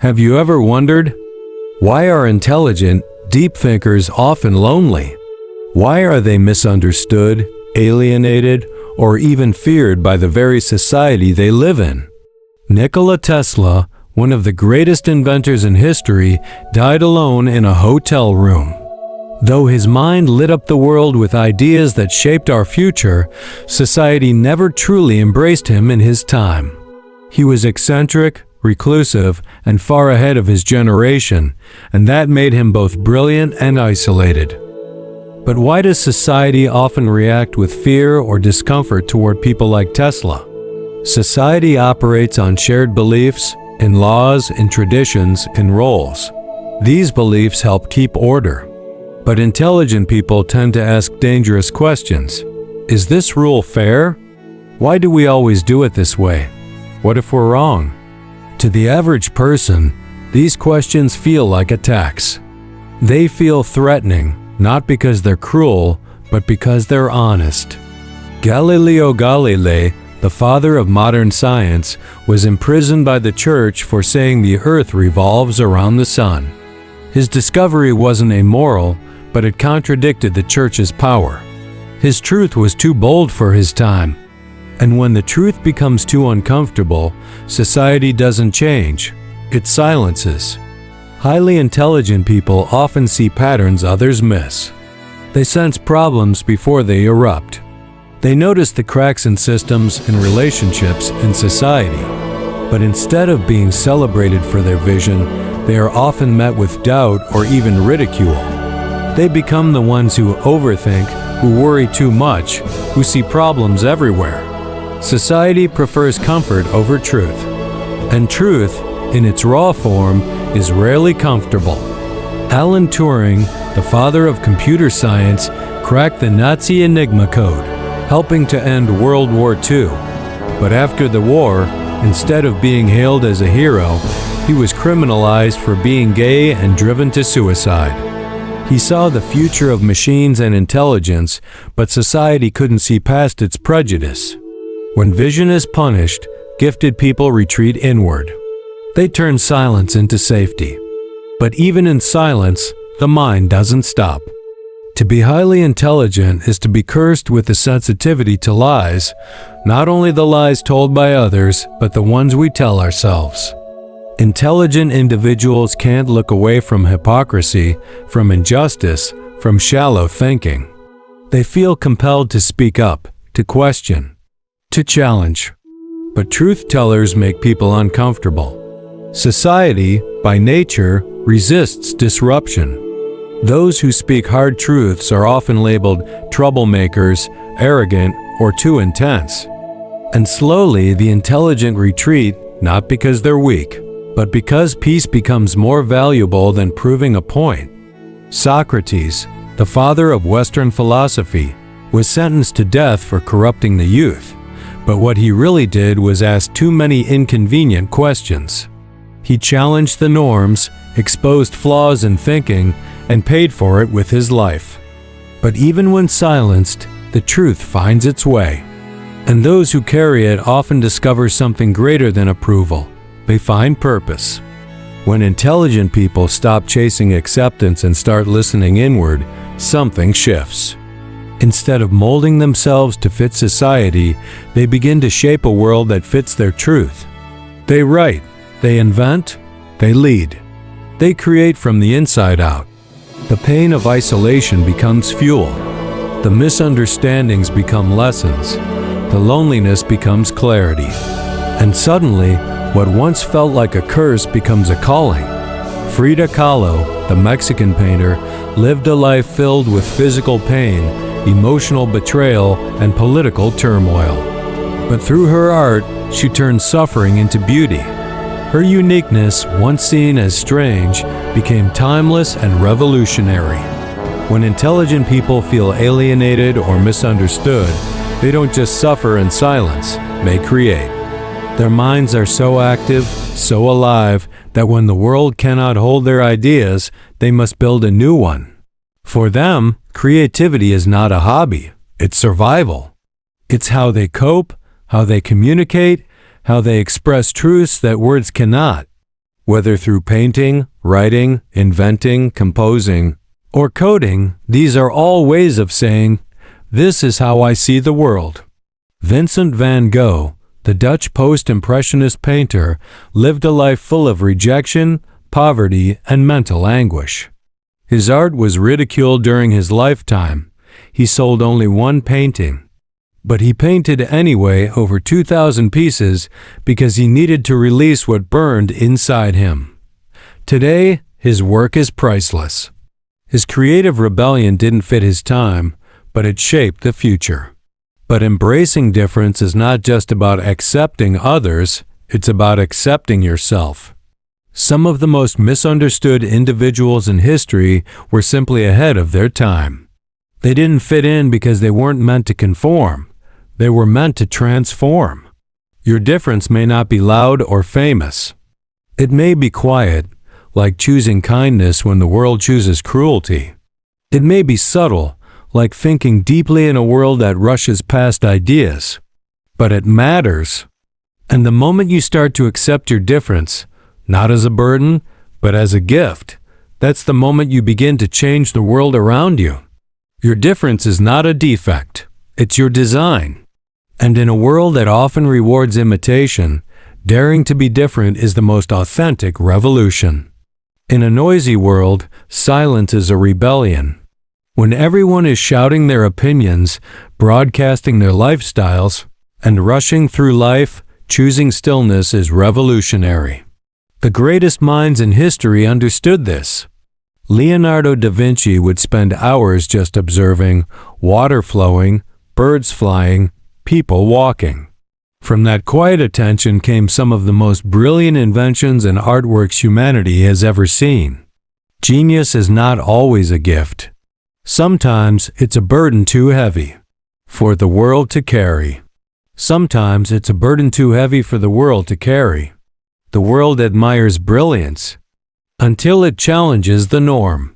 Have you ever wondered, why are intelligent, deep thinkers often lonely? Why are they misunderstood, alienated, or even feared by the very society they live in? Nikola Tesla, one of the greatest inventors in history, died alone in a hotel room. Though his mind lit up the world with ideas that shaped our future, society never truly embraced him in his time. He was eccentric, reclusive, and far ahead of his generation, and that made him both brilliant and isolated. But why does society often react with fear or discomfort toward people like Tesla? Society operates on shared beliefs, in laws, in traditions, in roles. These beliefs help keep order. But intelligent people tend to ask dangerous questions. Is this rule fair? Why do we always do it this way? What if we're wrong? To the average person, these questions feel like attacks. They feel threatening, not because they're cruel, but because they're honest. Galileo Galilei, the father of modern science, was imprisoned by the church for saying the earth revolves around the sun. His discovery wasn't amoral, but it contradicted the church's power. His truth was too bold for his time. And when the truth becomes too uncomfortable, society doesn't change, it silences. Highly intelligent people often see patterns others miss. They sense problems before they erupt. They notice the cracks in systems and relationships in society. But instead of being celebrated for their vision, they are often met with doubt or even ridicule. They become the ones who overthink, who worry too much, who see problems everywhere. Society prefers comfort over truth, and truth, in its raw form, is rarely comfortable. Alan Turing, the father of computer science, cracked the Nazi Enigma code, helping to end World War II. But after the war, instead of being hailed as a hero, he was criminalized for being gay and driven to suicide. He saw the future of machines and intelligence, but society couldn't see past its prejudice. When vision is punished, gifted people retreat inward. They turn silence into safety. But even in silence, the mind doesn't stop. To be highly intelligent is to be cursed with a sensitivity to lies, not only the lies told by others, but the ones we tell ourselves. Intelligent individuals can't look away from hypocrisy, from injustice, from shallow thinking. They feel compelled to speak up, to question, to challenge. But truth tellers make people uncomfortable. Society, by nature, resists disruption. Those who speak hard truths are often labeled troublemakers, arrogant, or too intense. And slowly the intelligent retreat, not because they're weak, but because peace becomes more valuable than proving a point. Socrates, the father of Western philosophy, was sentenced to death for corrupting the youth. But what he really did was ask too many inconvenient questions. He challenged the norms, exposed flaws in thinking, and paid for it with his life. But even when silenced, the truth finds its way. And those who carry it often discover something greater than approval. They find purpose. When intelligent people stop chasing acceptance and start listening inward, something shifts. Instead of molding themselves to fit society, they begin to shape a world that fits their truth. They write, they invent, they lead. They create from the inside out. The pain of isolation becomes fuel. The misunderstandings become lessons. The loneliness becomes clarity. And suddenly, what once felt like a curse becomes a calling. Frida Kahlo, the Mexican painter, lived a life filled with physical pain, emotional betrayal, and political turmoil. But through her art, she turned suffering into beauty. Her uniqueness, once seen as strange, became timeless and revolutionary. When intelligent people feel alienated or misunderstood, they don't just suffer in silence, they create. Their minds are so active, so alive, that when the world cannot hold their ideas, they must build a new one. For them, creativity is not a hobby, it's survival. It's how they cope, how they communicate, how they express truths that words cannot. Whether through painting, writing, inventing, composing, or coding, these are all ways of saying, "This is how I see the world." Vincent van Gogh, the Dutch post-impressionist painter, lived a life full of rejection, poverty, and mental anguish. His art was ridiculed during his lifetime. He sold only one painting. But he painted anyway over 2,000 pieces because he needed to release what burned inside him. Today, his work is priceless. His creative rebellion didn't fit his time, but it shaped the future. But embracing difference is not just about accepting others, it's about accepting yourself. Some of the most misunderstood individuals in history were simply ahead of their time. They didn't fit in because they weren't meant to conform. They were meant to transform. Your difference may not be loud or famous. It may be quiet, like choosing kindness when the world chooses cruelty. It may be subtle, like thinking deeply in a world that rushes past ideas. But it matters. And the moment you start to accept your difference, not as a burden, but as a gift, that's the moment you begin to change the world around you. Your difference is not a defect, it's your design. And in a world that often rewards imitation, daring to be different is the most authentic revolution. In a noisy world, silence is a rebellion. When everyone is shouting their opinions, broadcasting their lifestyles, and rushing through life, choosing stillness is revolutionary. The greatest minds in history understood this. Leonardo da Vinci would spend hours just observing water flowing, birds flying, people walking. From that quiet attention came some of the most brilliant inventions and artworks humanity has ever seen. Genius is not always a gift. Sometimes it's a burden too heavy for the world to carry. Sometimes it's a burden too heavy for the world to carry. The world admires brilliance until it challenges the norm.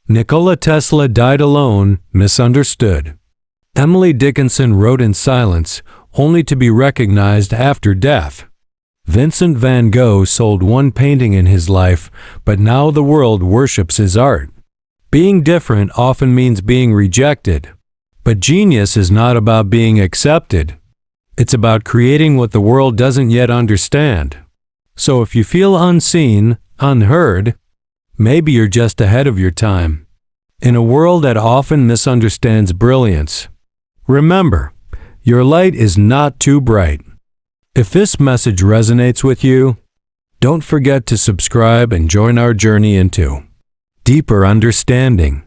Nikola Tesla died alone, misunderstood. Emily Dickinson wrote in silence, only to be recognized after death. Vincent van Gogh sold one painting in his life, but now the world worships his art. Being different often means being rejected. But genius is not about being accepted. It's about creating what the world doesn't yet understand. So if you feel unseen, unheard, maybe you're just ahead of your time. In a world that often misunderstands brilliance, remember, your light is not too bright. If this message resonates with you, don't forget to subscribe and join our journey into deeper understanding.